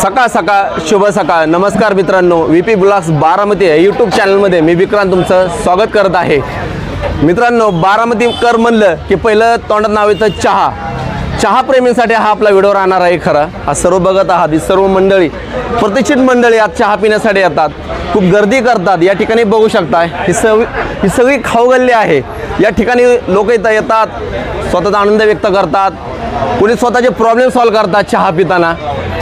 सकाळ सकाळ शुभ सकाळ. नमस्कार मित्रांनो, व्हीपी ब्लॉग्स बारामती या यूट्यूब चॅनलमध्ये मी विक्रांत तुमचं स्वागत करत आहे. मित्रांनो, बारामतीकर म्हणलं की पहिलं तोंडात नाव येतं चहा. चहा प्रेमींसाठी हा आपला व्हिडिओ राहणार आहे. खरं हा सर्व बघत आहात, ही सर्व मंडळी प्रतिष्ठित मंडळी आज चहा पिण्यासाठी येतात, खूप गर्दी करतात. या ठिकाणी बघू शकता ही सगळी खाऊगल्ली आहे. या ठिकाणी लोक इथं येतात, स्वतःचा आनंद व्यक्त करतात, कोणी स्वतःचे प्रॉब्लेम सॉल्व्ह करतात चहा पिताना.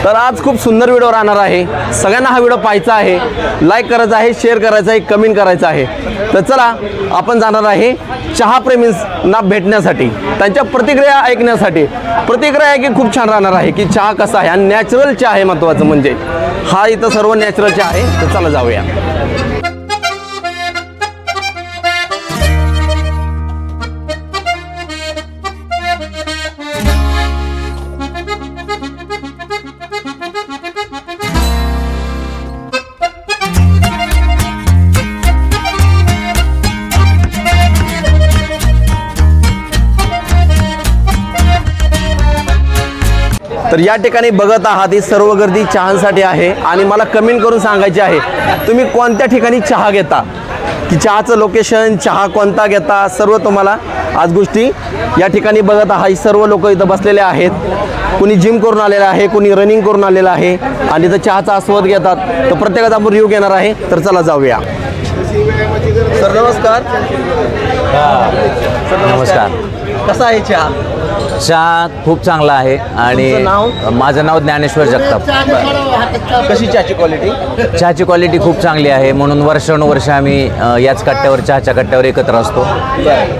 तर आज खूप सुंदर व्हिडिओ राहणार आहे. सगळ्यांना हा व्हिडिओ पाहायचा आहे, लाईक करायचा आहे, शेअर करायचा आहे, कमेंट करायचं आहे. तर चला आपण जाणार आहे चहा प्रेमींना भेटण्यासाठी, त्यांच्या प्रतिक्रिया ऐकण्यासाठी. प्रतिक्रिया आहे की खूप छान राहणार आहे की चहा कसा आहे आणि नॅचरल चहा आहे महत्त्वाचं म्हणजे. हा इथं सर्व नॅचरल चहा आहे. तर चला जाऊया. तर या ठिकाणी बघत आहात ही सर्व गर्दी चहांसाठी आहे. आणि मला कमेंट करून सांगायचे आहे तुम्ही कोणत्या ठिकाणी चहा घेता, की चहाचं लोकेशन, चहा कोणता घेता, सर्व तुम्हाला आज गोष्टी या ठिकाणी बघत आहात. ही सर्व लोक इथं बसलेले आहेत. कोणी जिम करून आलेलं आहे, कोणी रनिंग करून आलेलं आहे आणि इथं चहाचा आस्वाद घेतात. तर प्रत्येकाचा आपण रिव्ह्यू घेणार आहे. तर चला जाऊया. सर नमस्कार. सर नमस्कार. कसा आहे चहा? चहा खूप चांगला आहे. आणि माझं नाव ज्ञानेश्वर जगताप. कशी चहाची क्वालिटी? चहाची क्वालिटी खूप चांगली आहे, म्हणून वर्षानुवर्ष आम्ही याच कट्ट्यावर, चहाच्या कट्ट्यावर एकत्र असतो.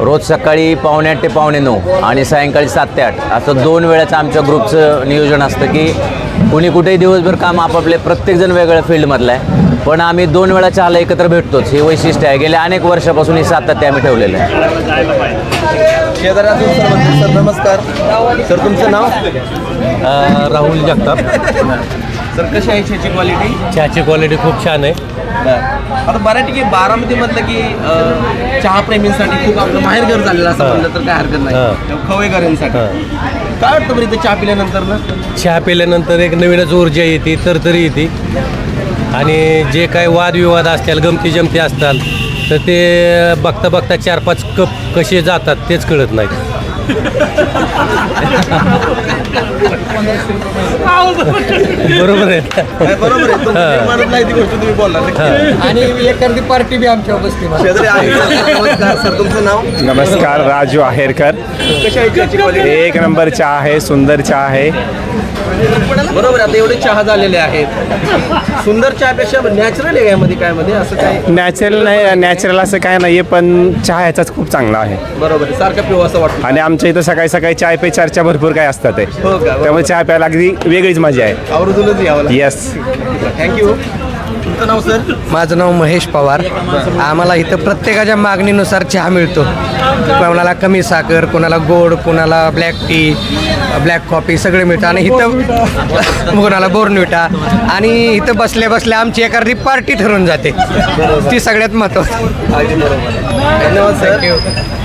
रोज सकाळी 8:45 ते 9:15 आणि सायंकाळी 7 ते 8 असं 2 वेळाचं आमच्या ग्रुपचं नियोजन असतं की कुणी कुठेही दिवसभर काम आपापले, प्रत्येकजण वेगळ्या फील्डमधलं आहे, पण आम्ही 2 वेळा चहाला एकत्र भेटतोच. हे वैशिष्ट्य आहे. गेल्या अनेक वर्षापासून हे सातत्य आम्ही ठेवलेलं आहे. सर नमस्कार. सर तुमचं नाव? राहुल जगताप. सर कशी आहे चहाची क्वालिटी? चहाची क्वालिटी खूप छान आहे. आता बऱ्यापैकी बारामती म्हटलं की चहा प्रेमींसाठी खूप आपलं माहेरघर झालेलं असं म्हणलं तर काय हरकत नाही. खवेकरांसाठी काय वाटतं बरं इथं चहा पिल्यानंतर ना? चहा पिल्यानंतर एक नवीनच ऊर्जा येते, तरतरी येते. आणि जे काही वादविवाद असतील, गमती जमती असतात, तर ते बघता बघता 4-5 कप कसे जातात तेच कळत नाही. बरोबर आहे. बरोबर आहे ती गोष्ट तुम्ही बोलला. आणि एखादी पार्टी बी आमच्या बसते. नमस्कार. सर तुमचं नाव? नमस्कार, राजू आहेरकर. कशी आहे चहाची क्वालिटी? एक नंबर चहा आहे, सुंदर चहा आहे. बरोबर. आता एवढे चहा झालेले आहेत, सुंदर चहापेक्षा नॅचरल आहे यामध्ये काय मध्ये असं काय? नॅचरल नाही, नॅचरल असं काय नाही आहे, पण चहा ह्याचाच खूप चांगला आहे. बरोबर, सारखं पिऊ असं वाटतं. आणि आमच्या इथं सकाळी सकाळी चाय पे चर्चा भरपूर काय असतात आहे. हो का? त्यामुळे चहा प्यायला अगदी वेगळीच मजा आहे. आवर्जूनच यावं. येस. थँक्यू. तुमचं नाव सर? माझं नाव महेश पवार. आम्हाला इथं प्रत्येकाच्या मागणीनुसार चहा मिळतो. कोणाला कमी साखर, कोणाला गोड, कोणाला ब्लॅक टी, ब्लॅक कॉफी सगळे मिळतं. आणि इथं कोणाला बोर्नविटा. आणि इथं बसल्या बसल्या आमची एखादी पार्टी ठरवून जाते, ती सगळ्यात महत्त्वाची. धन्यवाद सर.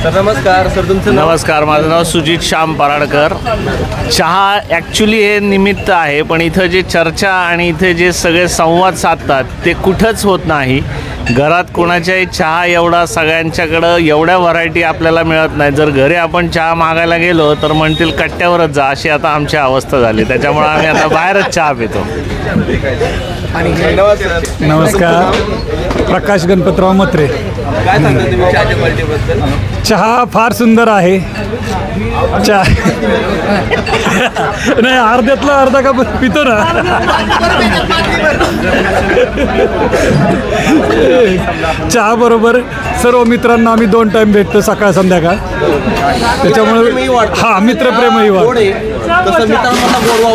सर नमस्कार. सर तुमचं नाव? नमस्कार, माझं नाव सुजित श्याम पराडकर. चहा ॲक्च्युली हे निमित्त आहे, पण इथं जे चर्चा आणि इथे जे सगळे संवाद साधतात ते कुठंच होत नाही. घरात कोणाच्याही चहा एवढा सगळ्यांच्याकडं एवढ्या व्हरायटी आपल्याला मिळत नाही. जर घरी आपण चहा मागायला गेलो तर म्हणतील कट्ट्यावरच जा, अशी आता आमची अवस्था झाली. त्याच्यामुळे आम्ही आता बाहेरच चहा पितो. नमस्कार, प्रकाश गणपतराव मत्रे. काय सांगता तुम्ही चहाच्या क्वालिटीबद्दल? चहा फार सुंदर आहे. चहा नाही, अर्ध्यातला अर्धा कप पितो ना. चहा बरोबर सर्व मित्रांना आम्ही 2 टाइम भेटतो, सकाळ संध्याकाळ. त्याच्यामुळे हा मित्रप्रेमही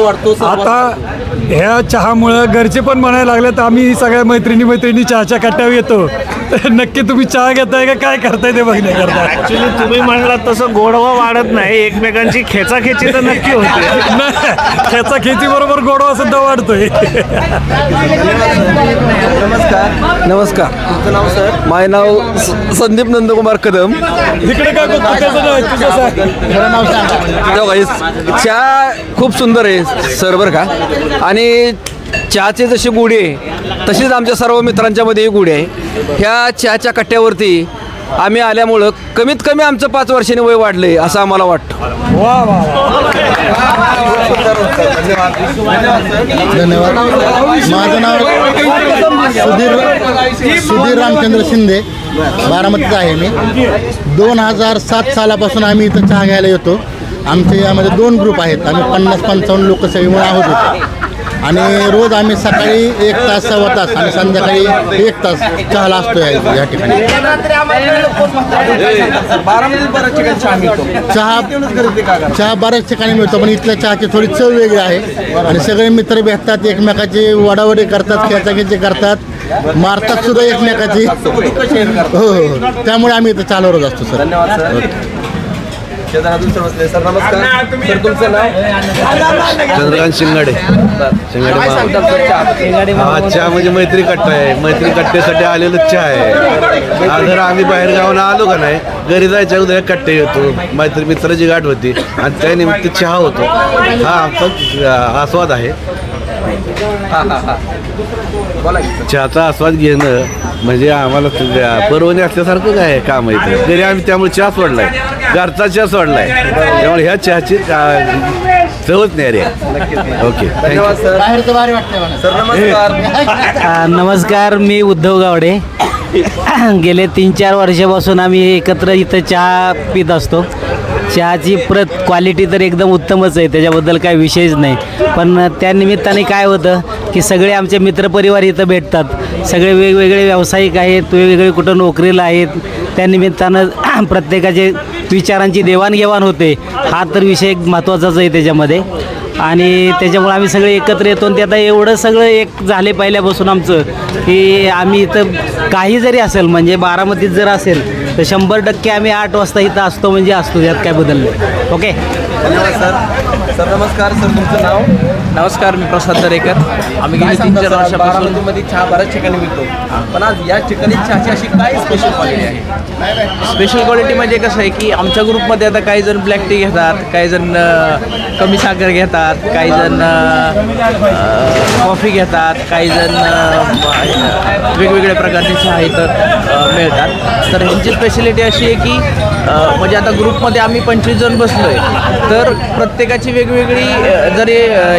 वाटतो. आता ह्या चहामुळं घरचे पण म्हणायला लागले तर आम्ही सगळ्या मैत्रिणी चहाच्या कट्ट्यावर येतो. नक्की तुम्ही चहा घेताय का काय करताय ते बघण्याकरता. ॲक्च्युली तुम्ही म्हणलात तसं गोडवा वाढत नाही, एकमेकांची खेचाखेची तर नक्की होते. खेचाखेची बरोबर गोडवा सुद्धा वाढतोय. नमस्कार. नमस्कार. तुमचं नाव सर? माझे नाव संदीप नंदकुमार कदम. इकडे काय चहा चहा खूप सुंदर आहे सर बरं का. आणि चहाची जशी गोडी आहे तशीच आमच्या सर्व मित्रांच्यामध्येही गोडी आहे. ह्या चहाच्या कट्ट्यावरती आम्ही आल्यामुळं कमीत कमी आमचं 5 वर्षांनी वय वाढलं आहे असं आम्हाला वाटतं. धन्यवाद. माझं नाव सुधीर रामचंद्र शिंदे, बारामतीचा आहे मी. 2007 सालापासून आम्ही इथं चहा घ्यायला येतो. आमचे यामध्ये 2 ग्रुप आहेत. आम्ही 50-55 लोक सगळे आहोत इथे. आणि रोज आम्ही सकाळी 1 तास 1.25 तास आणि संध्याकाळी 1 तास चहाला असतो या ठिकाणी. चहा बऱ्याच ठिकाणी मिळतो, पण इथल्या चहाची थोडी चव वेगळी आहे. आणि सगळे मित्र भेटतात, एकमेकाची वडावडी करतात, खेचाखेची करतात, मारतात सुद्धा एकमेकाची. हो हो, त्यामुळे आम्ही इथं चहाला रोज असतो सर. सर नमस्कार. सर तुमचं नाव? चंद्रकांत शिंगाडे. चहा म्हणजे मैत्री कट्टा आहे. मैत्री कट्ट्यासाठी आलेलं चहा आहे. अगर आम्ही बाहेर गावाला आलो का नाही, घरी जायच्या उद्या कट्टे येतो, मैत्री मित्राची गाठ होती आणि त्यानिमित्त चहा होतो. हा आमचा आस्वाद आहे. चहाचा आस्वाद घेणं म्हणजे आम्हाला परवणी असल्यासारखं काय काम आहे. घरी आम्ही त्यामुळे चहा सोडलाय, घरचा चहा सोडलाय, त्यामुळे ह्या चहाची चवच नाही रे. ओके, धन्यवाद सर. सर नमस्कार. नमस्कार, मी उद्धव गावडे. गेले 3-4 वर्षापासून आम्ही एकत्र इथं चहा पित असतो. चहाची क्वालिटी तर एकदम उत्तमच आहे, त्याच्याबद्दल काही विषयच नाही. पण त्यानिमित्ताने काय होतं की सगळे आमचे मित्रपरिवार इथं भेटतात. सगळे वेगवेगळे व्यावसायिक आहेत, वेगवेगळे कुठं नोकरीला आहेत. त्यानिमित्तानं प्रत्येकाचे विचारांची देवाणघेवाण होते. हा तर विषय महत्त्वाचाच आहे त्याच्यामध्ये. आणि त्याच्यामुळे आम्ही सगळे एकत्र येतो. आणि ते आता एवढं सगळं एक झाले पहिल्यापासून आमचं की आम्ही इथं काही जरी असेल, म्हणजे बारामतीत जर असेल तर 100% आम्ही 8 वाजता इथं असतो, म्हणजे असतो, त्यात काय बदललं. ओके, धन्यवाद सर. सर नमस्कार. सर तुमचं नाव? नमस्कार, मी प्रसाद दरेकर. आम्ही गेली 3-4 वर्षापासून मध्ये चहा बऱ्याच ठिकाणी मिळतो, पण आज या ठिकाणी चहाची अशी काय स्पेशल क्वालिटी आहे? स्पेशल क्वालिटी म्हणजे कसं आहे की आमच्या ग्रुपमध्ये आता काही जण ब्लॅक टी घेतात, काही जण कमी साखर घेतात, काही जण कॉफी घेतात, काही जण वेगवेगळ्या प्रकारचे चहा इथं मिळतात. तर ह्यांची स्पेशलिटी अशी आहे की म्हणजे आता ग्रुपमध्ये आम्ही 25 जण बसलो आहे, तर प्रत्येकाची वेगवेगळी जरी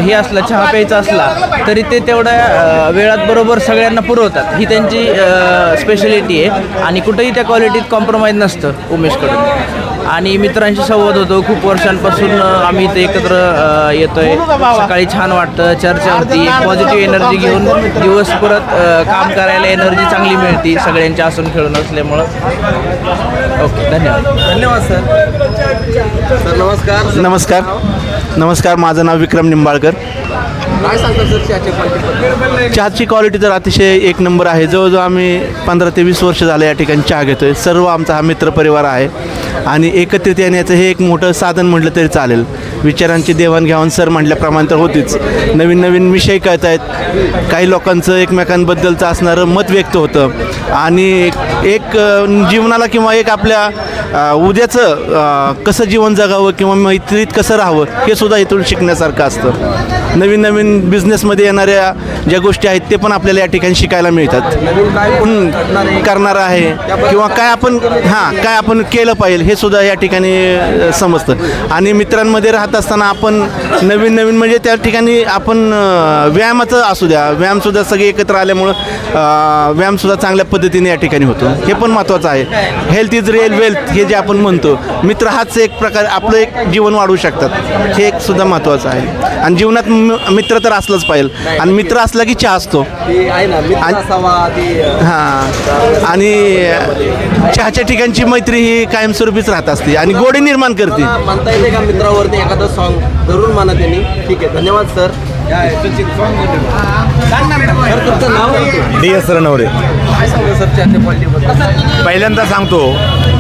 हे असलं चहा प्यायचा असला तरी ते तेवढ्या वेळात बरोबर सगळ्यांना पुरवतात. ही त्यांची स्पेशलिटी आहे. आणि कुठंही त्या क्वालिटीत कॉम्प्रोमाइज नसतं उमेशकडून. आणि मित्रांशी संवाद होतो. खूप वर्षांपासून आम्ही इथे एकत्र येतो आहे. सकाळी छान वाटतं, चर्चा होती, एक पॉझिटिव्ह एनर्जी घेऊन दिवस परत काम करायला एनर्जी चांगली मिळते सगळ्यांच्या हसून खेळून असल्यामुळं. ओके, धन्यवाद. धन्यवाद सर. सर नमस्कार. नमस्कार. माझं नाव विक्रम निंबाळकर. काय सांगता सर चहाची क्वालिटी? चहाची क्वालिटी तर अतिशय 1 नंबर आहे. जवळजवळ आम्ही 15 ते 20 वर्ष झालं या ठिकाणी चहा घेतो आहे. सर्व आमचा हा मित्रपरिवार आहे आणि एकत्रित येण्याचं हे एक मोठं साधन म्हटलं तरी चालेल. विचारांची देवाणघेवाण सर म्हटल्याप्रमाणे तर होतीच. नवीन नवीन विषय कळत आहेत. काही लोकांचं एकमेकांबद्दलचं असणारं मत व्यक्त होतं आणि एक जीवनाला किंवा एक आपल्या उद्याचं कसं जीवन जगावं किंवा मैत्रीत कसं राहावं हे सुद्धा इथून शिकण्यासारखं असतं. नवीन नवीन बिझनेसमध्ये येणाऱ्या ज्या गोष्टी आहेत ते पण आपल्याला या ठिकाणी शिकायला मिळतात. करणार आहे किंवा काय आपण केलं पाहिजे हे सुद्धा या ठिकाणी समजतं. आणि मित्रांमध्ये राहत असताना आपण नवीन नवीन म्हणजे त्या ठिकाणी आपण व्यायामाचं असू द्या, व्यायामसुद्धा सगळे एकत्र आल्यामुळं व्यायामसुद्धा चांगल्या पद्धतीने या ठिकाणी होतो. हे पण महत्त्वाचं आहे. हेल्थ इज रिअल वेल्थ हे जे आपण म्हणतो, मित्र हाच एक प्रकार आपलं एक जीवन वाढवू शकतात, हे एक सुद्धा महत्त्वाचं आहे. आणि जीवनात मित्र तर असलंच पाहिजे. आणि मित्र असला की चहा असतो. हां, आणि चहाच्या ठिकाणची मैत्री ही कायमस्वरूपीच राहत असते आणि गोडी निर्माण करते. म्हणता येते का मित्रावरती एखादं सॉन्ग धरून म्हणा त्यांनी? ठीक आहे, धन्यवाद सर. सर तुमचं नाव? DS रणवरे. काय सांगतो सर चहाच्या क्वालिटीबद्दल? पहिल्यांदा सांगतो,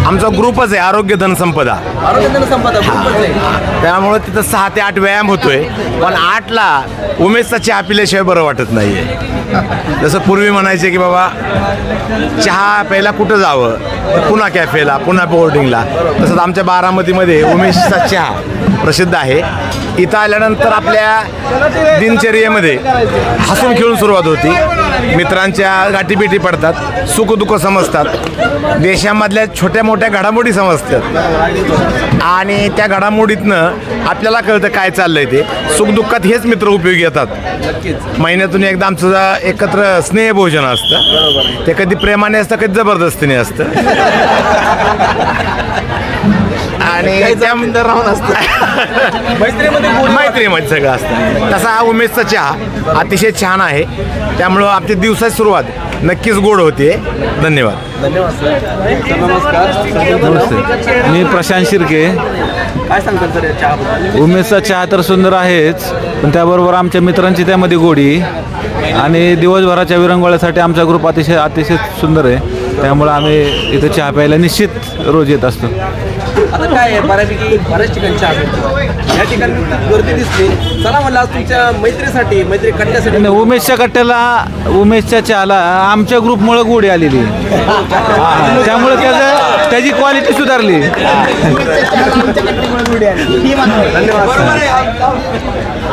आमचा ग्रुपच आहे आरोग्य धनसंपदा. त्यामुळे तिथं 6 ते 8 व्यायाम होतोय. पण 8ला उमेशचा चहा पिल्याशिवाय बरं वाटत नाहीये. जसं पूर्वी म्हणायचे की बाबा चहा प्यायला कुठं जावं, पुन्हा कॅफेला, पुन्हा बोर्डिंगला, तसंच आमच्या बारामतीमध्ये उमेशचा चहा प्रसिद्ध आहे. इथं आल्यानंतर आपल्या दिनचर्येमध्ये हसून खेळून सुरुवात होती. मित्रांच्या गाठीबिठी पडतात, सुखदुःख समजतात, देशामधल्या छोट्या मोठ्या घडामोडी समजतात आणि त्या घडामोडीतनं आपल्याला कळतं काय चाललंय ते. सुखदुःखात हेच मित्र उपयोगी येतात. महिन्यातून एकदा आमचं एकत्र स्नेहभोजन असतं. ते कधी प्रेमाने असतं, कधी जबरदस्तीने असतं आणि त्यामध्ये राहून असतं. मैत्रीमध्ये सगळं असतं. तसा हा उमेशचा चहा अतिशय छान आहे. त्यामुळं आपली दिवसाची सुरुवात नक्कीच गोड होते. धन्यवाद. नमस्ते, मी प्रशांत शिर्के. काय सांगतात सर चहा? उमेशचा चहा तर सुंदर आहेच, पण त्याबरोबर आमच्या मित्रांची त्यामध्ये गोडी आणि दिवसभराच्या विरंगुळ्यासाठी आमचा ग्रुप अतिशय सुंदर आहे. त्यामुळे आम्ही इथं चहा प्यायला निश्चित रोज येत असतो. आता काय आहे, बऱ्याच ठिकाणी चहा भेटतो. या ठिकाणी गर्दी दिसली. चला म्हणलं आज तुमच्या मैत्री कट्ट्यासाठी. उमेशच्या चहाला आमच्या ग्रुपमुळे गोडी आलेली त्यामुळे त्याची क्वालिटी सुधारली.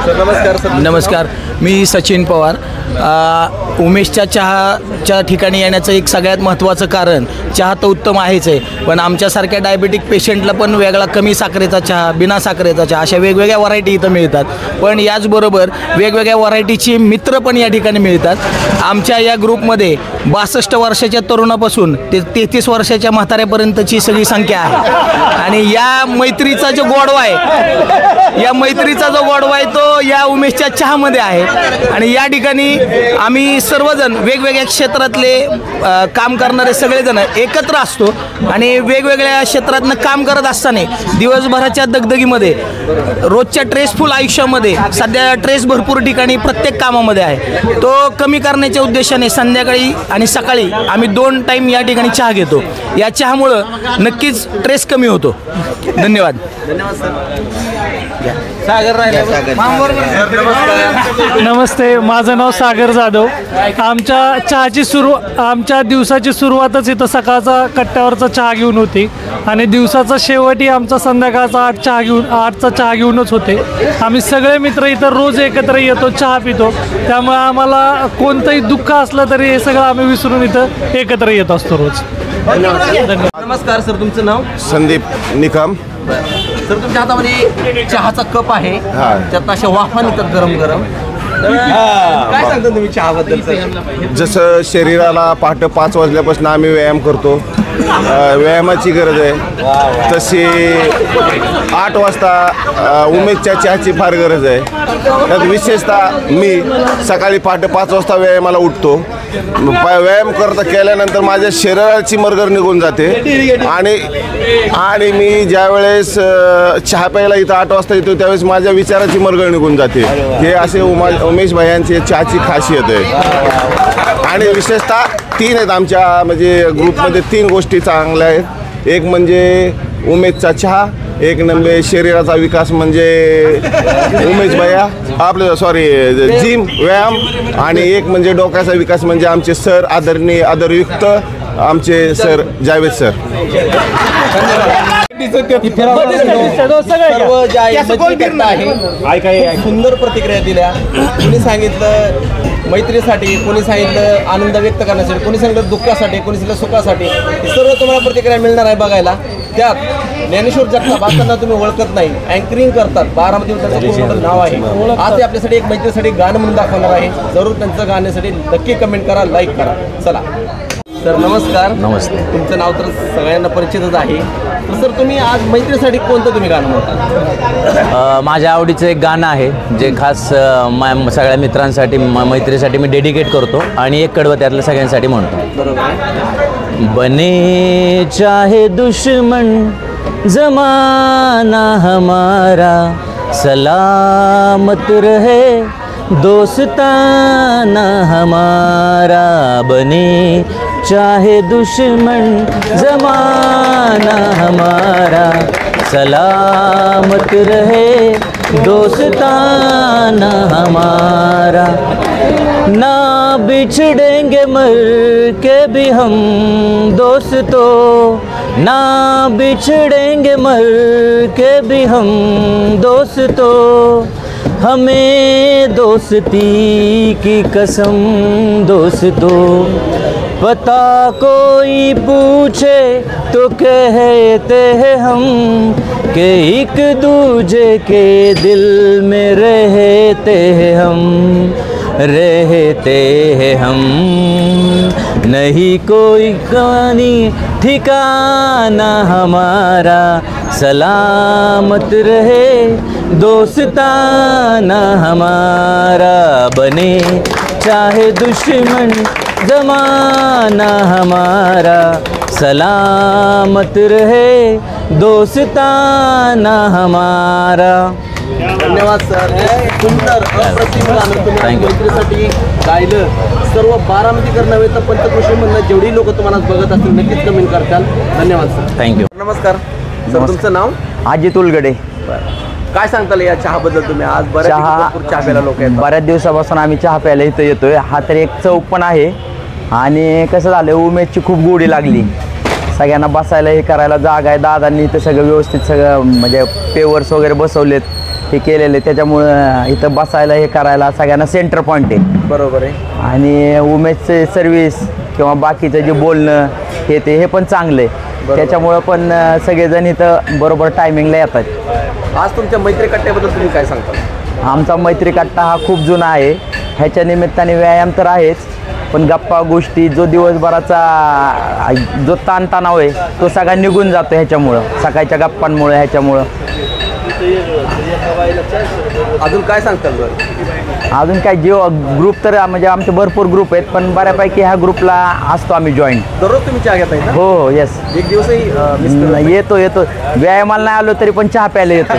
नमस्कार सर. नमस्कार, मी सचिन पवार. उमेशच्या चहाच्या ठिकाणी येण्याचं एक सगळ्यात महत्त्वाचं कारण, चहा तर उत्तम आहेच आहे, पण आमच्यासारख्या डायबेटिक पेशंटला पण वेगळा कमी साखरेचा चहा, बिना साखरेचा चहा अशा वेगवेगळ्या व्हरायटी इथं मिळतात. पण याचबरोबर वेगवेगळ्या व्हरायटीची मित्र पण या ठिकाणी मिळतात. आमच्या या ग्रुपमध्ये 62 वर्षाच्या तरुणापासून ते 33 वर्षाच्या म्हाताऱ्यापर्यंतची सगळी संख्या आहे. आणि या मैत्रीचा जो गोडवा आहे तो या उमेशच्या चहामध्ये आहे. आणि या ठिकाणी आम्ही सर्वजण वेगवेगळ्या क्षेत्रातले काम करणारे सगळेजण एकत्र असतो आणि वेगवेगळ्या क्षेत्रातनं काम करत असताना दिवसभराच्या दगदगीमध्ये, रोजच्या स्ट्रेसफुल आयुष्यामध्ये सध्या स्ट्रेस भरपूर ठिकाणी प्रत्येक कामामध्ये आहे, तो कमी करण्याच्या उद्देशाने संध्याकाळी आणि सकाळी आम्ही 2 टाईम या ठिकाणी चहा घेतो. या चहामुळं नक्कीच स्ट्रेस कमी होतो. धन्यवाद. नमस्ते, माझं नाव सागर जाधव. आमच्या दिवसाची सुरुवातच इथं सकाळचा कट्ट्यावरचा चहा घेऊन होती आणि दिवसाचा शेवटही आमचा संध्याकाळचा 8चा चहा घेऊनच होते. आम्ही सगळे मित्र इथं रोज एकत्र येतो, चहा पितो. त्यामुळे आम्हाला कोणतंही दुःख असलं तरी हे सगळं आम्ही विसरून इथं एकत्र येत असतो रोज. नमस्कार सर, तुमचं नाव? संदीप निकम. सर, तुमच्या हातामध्ये चहाचा कप आहे, त्यात अशा वाफा निघतात गरम गरम. काय सांगता तुम्ही चहाबद्दल सर? जसं शरीराला पहाटे 5 वाजल्यापासून आम्ही व्यायाम करतो, व्यायामाची गरज आहे, तशी 8 वाजता उमेशच्या चहाची फार गरज आहे. त्यात विशेषतः मी सकाळी पहाटे 5 वाजता व्यायामाला उठतो. व्यायाम केल्यानंतर माझ्या शरीराची मरगळ निघून जाते आणि मी ज्यावेळेस चहा प्यायला इथं 8 वाजता येतो त्यावेळेस माझ्या विचाराची मरगळ निघून जाते. हे असे उमेश भायांची चहाची खासियत आहे. आणि विशेषतः 3 आहेत आमच्या म्हणजे ग्रुपमध्ये 3 गोष्टी चांगल्या आहेत. एक म्हणजे उमेशचा चहा, एक नंबर शरीराचा विकास म्हणजे उमेश भैया जिम व्यायाम, आणि एक म्हणजे डोक्याचा विकास म्हणजे आमचे सर आदरणीय आदरयुक्त आमचे सर जावेद सर. सुंदर प्रतिक्रिया दिल्या. कोणी सांगितलं मैत्रीसाठी, कोणी सांगितलं आनंद व्यक्त करण्यासाठी, कोणी सांगितलं दुःखासाठी, कोणी सांगितलं सुखासाठी. सर्व तुम्हाला प्रतिक्रिया मिळणार आहे बघायला. त्यात ज्ञानेश्वर जगताप असताना तुम्ही ओळखत नाही, अँकरिंग करतात, बारामती त्यांचं खूप मोठं नाव आहे. आज ते आपल्यासाठी एक मैत्रीसाठी गाणं म्हणून दाखवणार आहे. जरूर त्यांचं गाण्यासाठी नक्की कमेंट करा, लाईक करा. चला सर, नमस्कार. नमस्ते. तुमचं नाव तर सगळ्यांना परिचितच आहे. तर सर, तुम्ही आज मैत्रीसाठी कोणतं तुम्ही गाणं म्हणता? माझ्या आवडीचं एक गाणं आहे जे खास सगळ्या मित्रांसाठी मैत्रीसाठी मी डेडिकेट करतो आणि एक कडवं त्यातलं सगळ्यांसाठी म्हणतो. बने चाहे दुश्मन जमाना हमारा, सलामत रहे दोस्ताना हमारा बने, चाहे दुश्मन जमाना हमारा, सलामत रहे दोस्ताना हमारा। ना बिछड़ेंगे मर के भी हम दोस्तों, ना बिछड़ेंगे मर के भी हम दोस्तों, हमें दोस्ती की कसम दोस्तों। पता कोई पूछे तो कहते हैं हम कि एक दूजे के दिल में रहते हैं हम, रहते हैं हम। नहीं कोई कहानी ठिकाना हमारा, सलामत रहे दोस्ताना हमारा बने, चाहे दुश्मन जमाना हमारा, सलामत रहे दोस्ताना हमारा। धन्यवाद सर. सुंदर अप्रतिम गाणं तुम्ही मैत्रीसाठी गायलं. सर्व बारामतीकर नव्हे तर पंचकृषी म्हणून जेवढी लोक तुम्हाला बघत असतील नक्कीच कमेंट करताल. धन्यवाद सर. थँक्यू. नमस्कार सर, तुमचं नाव? अजित उलगडे. काय सांगताल या चहाबद्दल? तुम्ही आज चहा प्यायला लोक आहेत. बऱ्याच दिवसापासून आम्ही चहा प्यायला इथं येतोय. हा तर एक चौक पण आहे आणि कसं झालं, उमेदची खूप गोडी लागली. सगळ्यांना बसायला हे करायला जागा आहे. दादांनी इथं सगळं व्यवस्थित सगळं म्हणजे पेवर्स वगैरे बसवलेत, हे केलेले, त्याच्यामुळं इथं बसायला हे करायला सगळ्यांना सेंटर पॉईंट आहे. बरोबर आहे. आणि उमेदचे सर्व्हिस किंवा बाकीचं जे बोलणं हे पण चांगलं आहे. त्याच्यामुळं पण सगळेजण इथं बरोबर टायमिंगला येतात. आज तुमच्या मैत्री कट्ट्याबद्दल तुम्ही काय सांगता? आमचा मैत्री कट्टा हा खूप जुना आहे. ह्याच्या निमित्ताने व्यायाम तर आहेच, पण गप्पा गोष्टी जो दिवसभराचा जो ताणतणाव आहे तो सगळा निघून जातो ह्याच्यामुळं, सकाळच्या गप्पांमुळे ह्याच्यामुळं. अजून काय सांगताल? अजून काय ग्रुप तर म्हणजे आमचे भरपूर ग्रुप आहेत, पण बऱ्यापैकी ह्या ग्रुपला असतो आम्ही जॉईन. दररोज तुम्ही चहा घेताय? हो येस. एक दिवसही येतो व्यायामाला नाही आलो तरी पण चहा प्यायला येतो.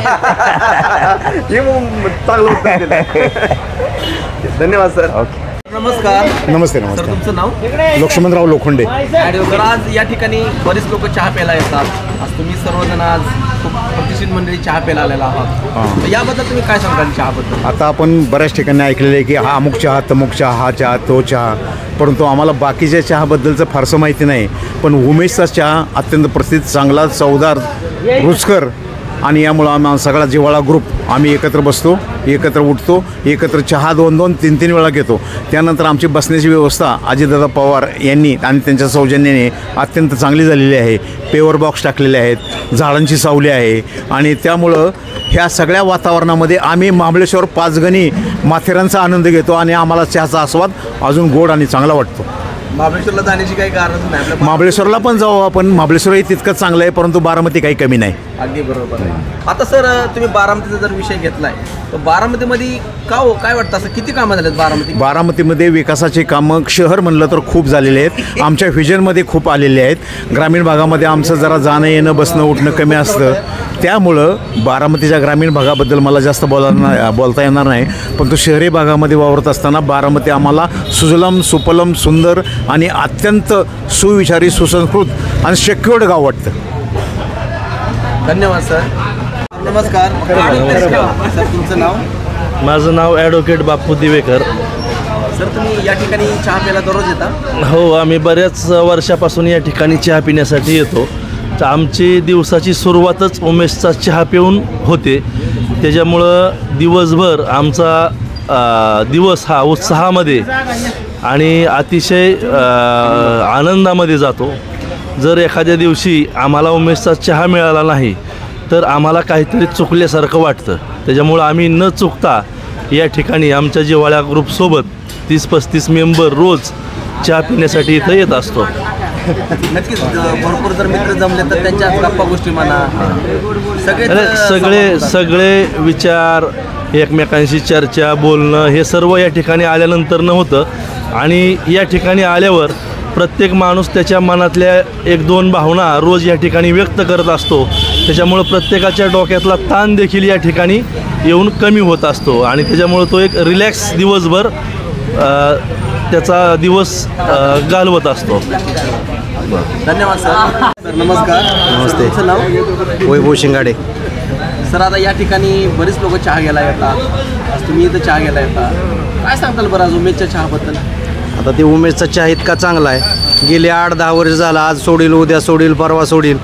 धन्यवाद सर. ओके. नमस्कार. नमस्ते. सर तुमचं नाव? लक्ष्मणराव लोखंडे. तर आज या ठिकाणी बरेच लोक चहा प्यायला येतात. आज तुम्ही सर्वजण आज खूप प्रतिष्ठित मंडळी चहा प्यायला आलेला आहात. तर याबद्दल तुम्ही काय सांगाल चहाबद्दल? आता आपण बऱ्याच ठिकाणी ऐकलेलं आहे की हा अमुक चहा, तमुक चहा, हा चहा, तो चहा, परंतु आम्हाला बाकीच्या चहाबद्दलचं फारसं माहिती नाही. पण उमेशचा चहा अत्यंत प्रसिद्ध, चांगला, चवदार, रुचकर, आणि यामुळं आम्ही सगळा जिव्हाळा ग्रुप आम्ही एकत्र बसतो, एकत्र उठतो, एकत्र चहा 2-2, 3-3 वेळा घेतो. त्यानंतर आमची बसण्याची व्यवस्था अजितदादा पवार यांनी आणि त्यांच्या सौजन्याने अत्यंत चांगली झालेली आहे. पेवर बॉक्स टाकलेले आहेत, झाडांची सावली आहे, आणि त्यामुळं ह्या सगळ्या वातावरणामध्ये आम्ही महाबळेश्वर 5 गणी माथेरानचा आनंद घेतो आणि आम्हाला चहाचा आस्वाद अजून गोड आणि चांगला वाटतो. महाबळेश्वरला जाण्याची काही कारण नाही. महाबळेश्वरला पण जाऊ आपण. महाबळेश्वरही तितकंच चांगलं आहे, परंतु बारामती काही कमी नाही. अगदी बरोबर आहे. आता सर तुम्ही बारामतीचा जर विषय घेतलाय तर बारामतीमध्ये काय वाटतं, असं किती कामं झालेत बारामतीमध्ये? विकासाची कामं शहर म्हणलं तर खूप झालेले आहेत. आमच्या व्हिजनमध्ये खूप आलेले आहेत. ग्रामीण भागामध्ये आमचं जरा जाणं येणं बसणं उठणं कमी असतं. त्यामुळं बारामतीच्या ग्रामीण भागाबद्दल मला जास्त बोलता येणार नाही, पण तो शहरी भागामध्ये वावरत असताना बारामती आम्हाला सुजलम सुपलम सुंदर आणि अत्यंत सुविचारी, सुसंस्कृत आणि सेक्युर्ड गाव वाटतं. धन्यवाद सर. नमस्कार. सर तुमचं नाव? माझं नाव ॲडव्होकेट बापू दिवेकर. सर तुम्ही या ठिकाणी चहा प्यायला दररोज येता? हो, आम्ही बऱ्याच वर्षापासून या ठिकाणी चहा पिण्यासाठी येतो. तर आमची दिवसाची सुरुवातच उमेशचा चहा पिऊन होते. त्याच्यामुळं दिवसभर आमचा दिवस हा उत्साहामध्ये आणि अतिशय आनंदामध्ये जातो. जर एखाद्या दिवशी आम्हाला उमेशचा चहा मिळाला नाही तर आम्हाला काहीतरी चुकल्यासारखं वाटतं. त्याच्यामुळं आम्ही न चुकता या ठिकाणी आमच्या जिव्हाळ्या ग्रुपसोबत 30-35 मेंबर रोज चहा पिण्यासाठी इथं येत असतो. नक्कीच भरपूर जर मित्र जमले तर त्यांच्या गप्पा गोष्टी म्हणा, सगळे विचार, एकमेकांशी चर्चा, बोलणं हे सर्व या ठिकाणी आल्यानंतर न होतं. आणि या ठिकाणी आल्यावर प्रत्येक माणूस त्याच्या मनातल्या एक दोन भावना रोज या ठिकाणी व्यक्त करत असतो. त्याच्यामुळं प्रत्येकाच्या डोक्यातला ताण देखील या ठिकाणी येऊन कमी होत असतो आणि त्याच्यामुळं तो एक रिलॅक्स दिवसभर त्याचा दिवस घालवत असतो. धन्यवाद सर. नमस्कार. नमस्ते. तुमचं नाव? वैभव शिंगाडे. सर आता या ठिकाणी बरेच लोक चहा घ्यायला येतात, आज तुम्ही इथं चहा घ्यायला येता, काय सांगताल बरं आज उमेशच्या चहाबद्दल? आता ते उमेशचा चहा इतका चांगला आहे, गेले 8-10 वर्ष झाला, आज सोडील, उद्या सोडील, परवा सोडील,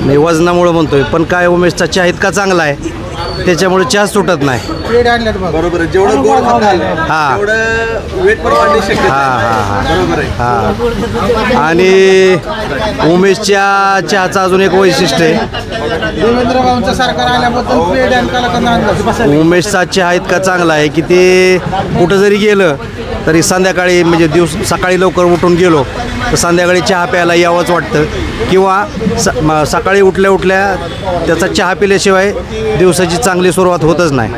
मी वजनामुळं म्हणतोय, पण काय उमेशचा चहा इतका चांगला आहे त्याच्यामुळे चहा सुटत नाही. बरोबर आहे, जेवढं गोड खाताल तेवढं वेट पण वाढणे शक्य आहे. बरोबर आहे. हां. आणि उमेशच्या चहाचं अजून एक वैशिष्ट्य आहे, देवेंद्र सरकार आल्याबद्दल उमेशचा चहा इतका चांगला आहे की ते कुठं जरी गेलं तरी संध्याकाळी म्हणजे सकाळी लवकर उठून गेलो तर संध्याकाळी चहा प्यायला यावंच वाटतं किंवा सकाळी उठल्या उठल्या त्याचा चहा पिल्याशिवाय दिवसाची चांगली सुरुवात होतच नाही.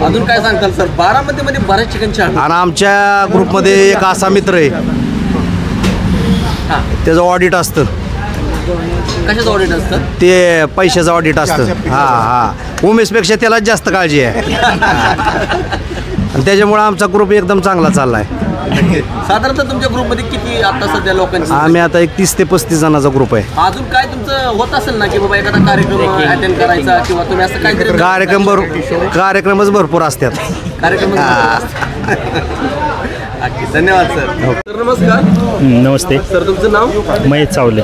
अजून काय सांगताल सर? बारामतीमध्ये बऱ्याच ठिकाणी चहा आणि आमच्या ग्रुपमध्ये एक असा मित्र आहे त्याचं ऑडिट असतं. कशाचं ऑडिट असतं? ते पैशाचं ऑडिट असतं. हां. उमेशपेक्षा त्यालाच जास्त काळजी आहे आणि त्याच्यामुळं आमचा ग्रुप एकदम चांगला चालला आहे. साधारणतः तुमच्या ग्रुपमध्ये किती आता सध्या लोकांची? आम्ही आता एक 30 ते 35 जणांचा ग्रुप आहे. अजून काय तुमचं होत असेल ना की बाबा एखादा कार्यक्रम अटेंड करायचा किंवा तुम्ही असं काहीतरी कार्यक्रमच भरपूर असतात. कार्यक्रम. धन्यवाद सर. सर नमस्कार. नमस्ते सर, तुमचं नाव? महेश चावले.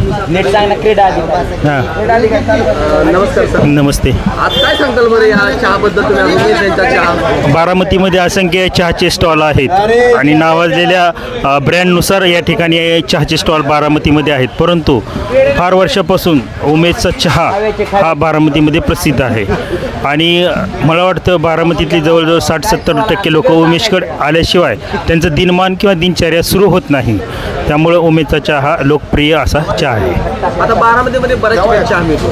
नमस्कार सर. नमस्ते. आज काय सांगताल बरं या चहाबद्दल? तुम्ही उमेशचा चहा बारामतीमध्ये असंख्य चहाचे स्टॉल आहेत आणि नावाजलेल्या ब्रँडनुसार या ठिकाणी चहाचे स्टॉल बारामतीमध्ये आहेत, परंतु फार वर्षापासून उमेशचा चहा हा बारामतीमध्ये प्रसिद्ध आहे आणि मला वाटतं बारामतीतली जवळजवळ 60-70% लोक उमेशकडे आल्याशिवाय त्यांचं दिनमान किंवा दिनचर्या सुरू होत नाही. त्यामुळं उमेशचा चहा हा लोकप्रिय असा चहा आहे. आता बारामतीमध्ये बऱ्याच ठिकाणी चहा मिळतो,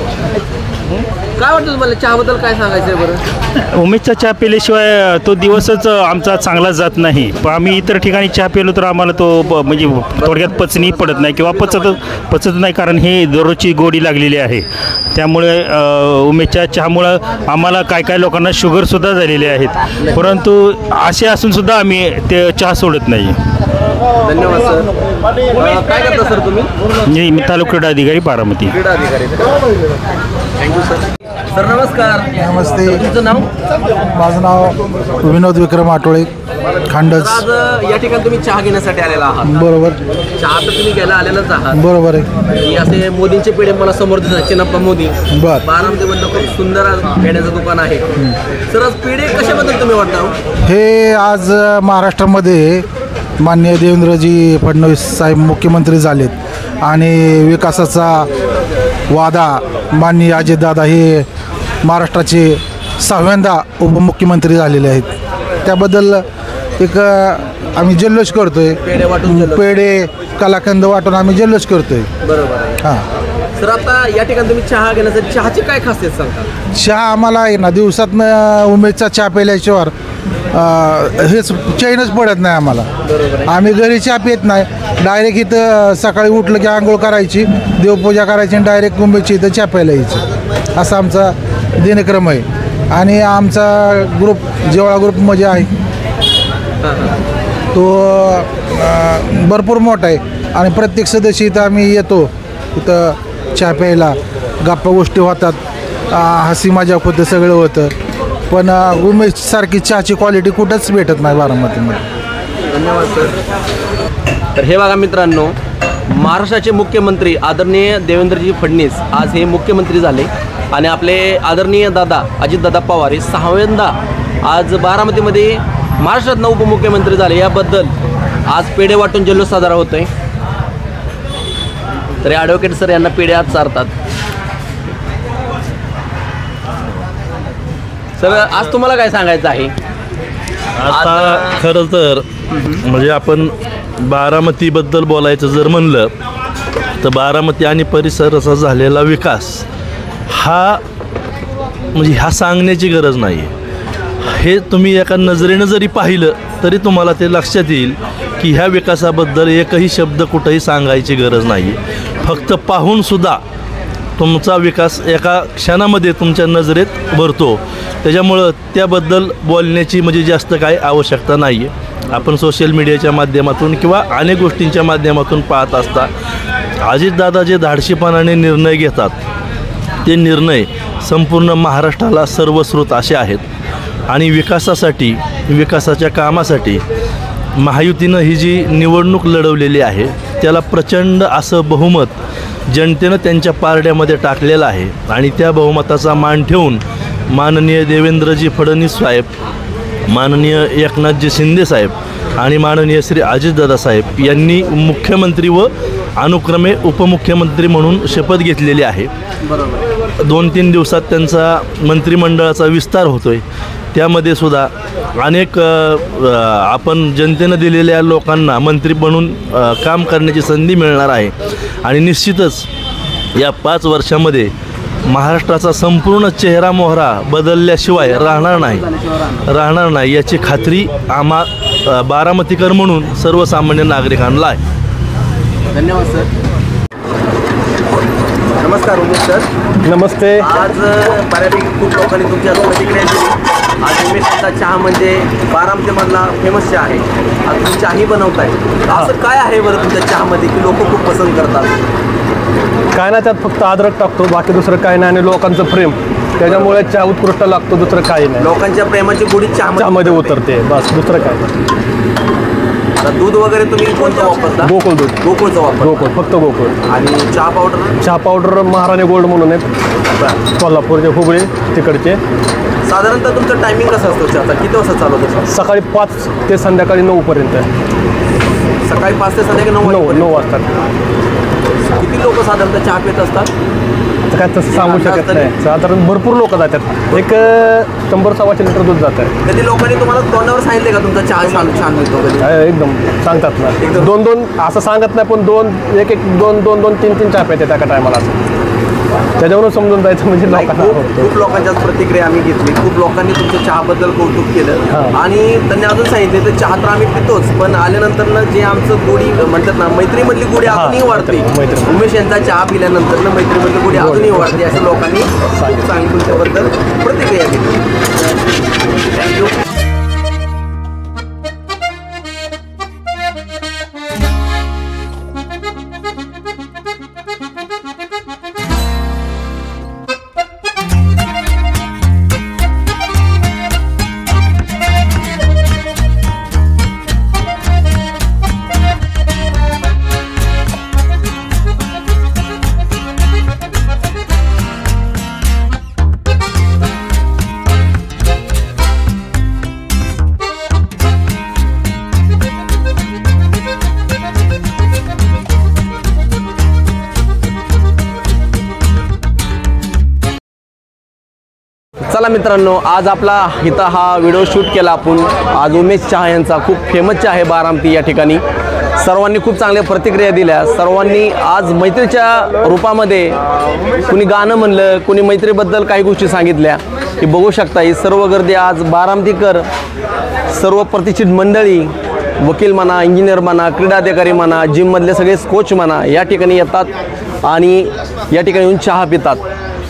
काय वाटतं तुम्हाला चहाबद्दल? काय सांगायचं आहे बरं? उमेशचा चहा पिल्याशिवाय तो दिवसच आमचा चांगला जात नाही. पण आम्ही इतर ठिकाणी चहा पिलो तर आम्हाला तो म्हणजे थोडक्यात पचनी पडत नाही किंवा पचत नाही, कारण हे दररोजची गोडी लागलेली आहे. त्यामुळे उमेशच्या चहामुळं आम्हाला काय लोकांना शुगरसुद्धा झालेली आहेत, परंतु असे असूनसुद्धा आम्ही ते चहा सोडत नाही. धन्यवाद सर. काय करता सर तुम्ही? मी तालुका क्रीडा अधिकारी बारामती. क्रीडा अधिकारी. Thank you sir. सर नमस्कार. नमस्ते. तुमचं नाव? माझं नाव विनोद विक्रम आठवळे, खांडस. आज या ठिकाणी तुम्ही चहा घेण्यासाठी आलेला आहात. बरोबर. चहा तर तुम्ही घ्यायला आलेलाच आहात. बरोबर आहे. की असे मोदींचे पेढे मला समोर दिसतात, चिन्नप्पा मोदी. बरं. बारामतीमधलं खूप सुंदर पेढ्याचं दुकान आहे. सर आज पेढे कशाबद्दल तुम्ही वाटता? हे आज महाराष्ट्रामध्ये माननीय देवेंद्रजी फडणवीस साहेब मुख्यमंत्री झालेत आणि विकासाचा वादा माननीय अजितदादा हे महाराष्ट्राचे 6व्यांदा उपमुख्यमंत्री झालेले आहेत. त्याबद्दल एक आम्ही जल्लोष करतोय. पेढे कलाकंद वाटून आम्ही जल्लोष करतोय. बरोबर आहे. हां सर आता या ठिकाणी तुम्ही चहा घेण्यासाठी चहाची काय खासियत सांगता? चहा आम्हाला आहे ना दिवसातनं उमेशचा चहा प्यायल्याशिवाय हेच चैनच पडत नाही आम्हाला. आम्ही घरी चहा पित नाही, डायरेक्ट इथं सकाळी उठलं की आंघोळ करायची, देवपूजा करायची आणि डायरेक्ट उमेशची इथं चहा प्यायला यायची. असा आमचा दिनक्रम आहे आणि आमचा ग्रुप जेवळा ग्रुप म्हणजे आहे तो भरपूर मोठा आहे आणि प्रत्येक सदस्य इथं आम्ही येतो, इथं चहा प्यायला, गप्पा गोष्टी होतात, हसी मजाक होतं, सगळं होतं. पण उमेशसारखी चहाची क्वालिटी कुठंच भेटत नाही बारामतीमध्ये. धन्यवाद सर. तर हे बघा मित्रांनो, महाराष्ट्राचे मुख्यमंत्री आदरणीय देवेंद्रजी फडणवीस आज हे मुख्यमंत्री झाले आणि आपले आदरणीय दादा अजितदादा पवार हे 6व्यांदा आज बारामतीमध्ये महाराष्ट्रात उपमुख्यमंत्री झाले. याबद्दल आज पेढे वाटून जल्लोष साजरा होतोय. तरी ॲडव्होकेट सर यांना पेढे आज चारतात. सर आज तुम्हाला काय सांगायचं आहे? आता खरं तर म्हणजे आपण बारामतीबद्दल बोलायचं जर म्हणलं तर बारामती आणि परिसराचा झालेला विकास हा म्हणजे ह्या सांगण्याची गरज नाही आहे. हे तुम्ही एका नजरेनं जरी पाहिलं तरी तुम्हाला ते लक्षात येईल की ह्या विकासाबद्दल एकही शब्द कुठंही सांगायची गरज नाही. फक्त पाहूनसुद्धा तुमचा विकास एका क्षणामध्ये तुमच्या नजरेत भरतो. त्याच्यामुळं त्याबद्दल बोलण्याची म्हणजे जास्त काही आवश्यकता नाही आहे. आपण सोशल मीडियाच्या माध्यमातून किंवा अनेक गोष्टींच्या माध्यमातून पाहत असता अजितदादा जे धाडशीपणाने निर्णय घेतात ते निर्णय संपूर्ण महाराष्ट्राला सर्वश्रुत असे आहेत. आणि विकासासाठी, विकासाच्या कामासाठी महायुतीनं ही जी निवडणूक लढवलेली आहे त्याला प्रचंड असं बहुमत जनतेनं त्यांच्या पारड्यामध्ये टाकलेलं आहे. आणि त्या बहुमताचा मान ठेवून माननीय देवेंद्रजी फडणवीस साहेब, माननीय एकनाथजी शिंदे साहेब आणि माननीय श्री अजितदादा साहेब यांनी मुख्यमंत्री व अनुक्रमे उपमुख्यमंत्री म्हणून शपथ घेतलेली आहे. 2-3 दिवसात त्यांचा मंत्रिमंडळाचा विस्तार होतो आहे. त्यामध्ये सुद्धा अनेक आपण जनतेनं दिलेल्या लोकांना मंत्री बनून काम करण्याची संधी मिळणार आहे. आणि निश्चितच या 5 वर्षामध्ये महाराष्ट्राचा संपूर्ण चेहरा मोहरा बदलल्याशिवाय राहणार नाही याची खात्री आम्हा बारामतीकर म्हणून सर्वसामान्य नागरिकांना आहे. धन्यवाद सर. नमस्कार उमेश सर. नमस्ते. आज बऱ्यापैकी खूप लोकांनी तुमच्या प्रतिक्रिया दिली. आज उमेशचा चहा म्हणजे बारामतीमधला फेमस चहा आहे. आज तुम्ही चहाही बनवताय. असं काय आहे बरं तुमच्या चहामध्ये की लोक खूप पसंत करतात? काय ना, त्यात फक्त अद्रक टाकतो, बाकी दुसरं काय नाही. आणि लोकांचं प्रेम, त्याच्यामुळे चहा उत्कृष्ट लागतो, दुसरं काही नाही. लोकांच्या प्रेमाची गोडी चहामध्ये उतरते, बस दुसरं काय नाही. दूध वगैरे तुम्ही कोणतं वापरता? गोकुळ दूध. गोकुळचं वापर. गोकुळ, फक्त गोकुळ. आणि चहा पावडर? चहा पावडर महाराणी गोल्ड म्हणून आहेत, कोल्हापूरचे, हुबळी तिकडचे. साधारणतः तुमचं टायमिंग कसं असतं चहाचा? किती वाजता चालू होतं? सकाळी 5 ते संध्याकाळी 9 पर्यंत. सकाळी 5 ते संध्याकाळी 9 वाजता. किती लोक साधारणतः चहा पित असतात? आता काय तसं सांगू शकत नाही. साधारण भरपूर लोक जातात. एक 100-125 लिटर दूध जात आहे. कधी लोकांनी तुम्हाला तोंडावर सांगितले का तुमचा चहा छान मिळतो? कधी एकदम सांगतात ना. 2-2 असं सांगत नाही, पण 2-2 3-3 चहा प्यायचे एका टायमाला. त्याच्यावरून समजून जायचं म्हणजे लोकांना. खूप लोकांच्या प्रतिक्रिया आम्ही घेतली. खूप लोकांनी तुमच्या चहाबद्दल कौतुक केलं आणि त्यांनी अजून सांगितले तर चहा तर आम्ही पितोच, पण आल्यानंतर जे आमचं गोडी म्हणतात ना, मैत्रीमधली गोडी अजूनही वाढते. उमेश यांचा चहा पिल्यानंतर मैत्रीमधली गोडी अजूनही वाढते असं लोकांनी खूप चांगली तुमच्याबद्दल प्रतिक्रिया दिली. थँक्यू. चला मित्रांनो, आज आपला इथं हा व्हिडिओ शूट केला आपण. आज उमेश चहा यांचा खूप फेमस चहा आहे बारामती या ठिकाणी. सर्वांनी खूप चांगल्या प्रतिक्रिया दिल्या. सर्वांनी आज मैत्रीच्या रूपामध्ये कुणी गाणं म्हणलं, कुणी मैत्रीबद्दल काही गोष्टी सांगितल्या. की बघू शकता ही सर्व गर्दी आज बारामतीकर, सर्व प्रतिष्ठित मंडळी, वकील म्हणा, इंजिनियर म्हणा, क्रीडा अधिकारी म्हणा, जिममधले सगळे कोच म्हणा या ठिकाणी येतात आणि या ठिकाणी येऊन चहा पितात.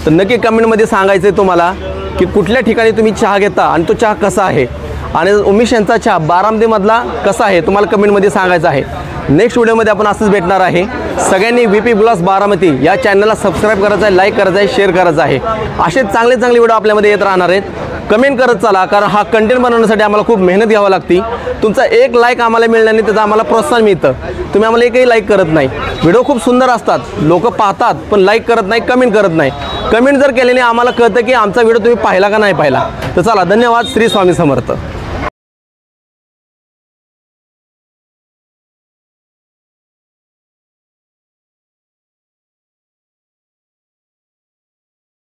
तर नक्की कमेंटमध्ये सांगायचं आहे तुम्हाला की कुठल्या ठिकाणी तुम्ही चहा घेता आणि तो चहा कसा आहे आणि उमेश यांचा चहा बारामतीमधला कसा आहे तुम्हाला कमेंटमध्ये सांगायचं आहे. नेक्स्ट व्हिडिओमध्ये आपण असंच भेटणार आहे. सगळ्यांनी VP ब्लॉग्स बारामती या चॅनलला सबस्क्राईब करायचं आहे, लाईक करायचं आहे, शेअर करायचं आहे. असे चांगले व्हिडिओ आपल्यामध्ये येत राहणार आहेत. कमेंट करत चला, कारण हा कंटेंट बनवण्यासाठी आम्हाला खूप मेहनत घ्यावी लागते. तुमचा एक लाईक आम्हाला मिळण्याने त्याचं आम्हाला प्रोत्साहन मिळतं. तुम्ही आम्हाला एकही लाईक करत नाही. व्हिडिओ खूप सुंदर असतात, लोक पाहतात पण लाईक करत नाही, कमेंट करत नाही. कमेंट जर केल्याने आम्हाला कळतं की आमचा व्हिडिओ तुम्ही पाहिला का नाही पाहिला. तर चला, धन्यवाद. श्री स्वामी समर्थ.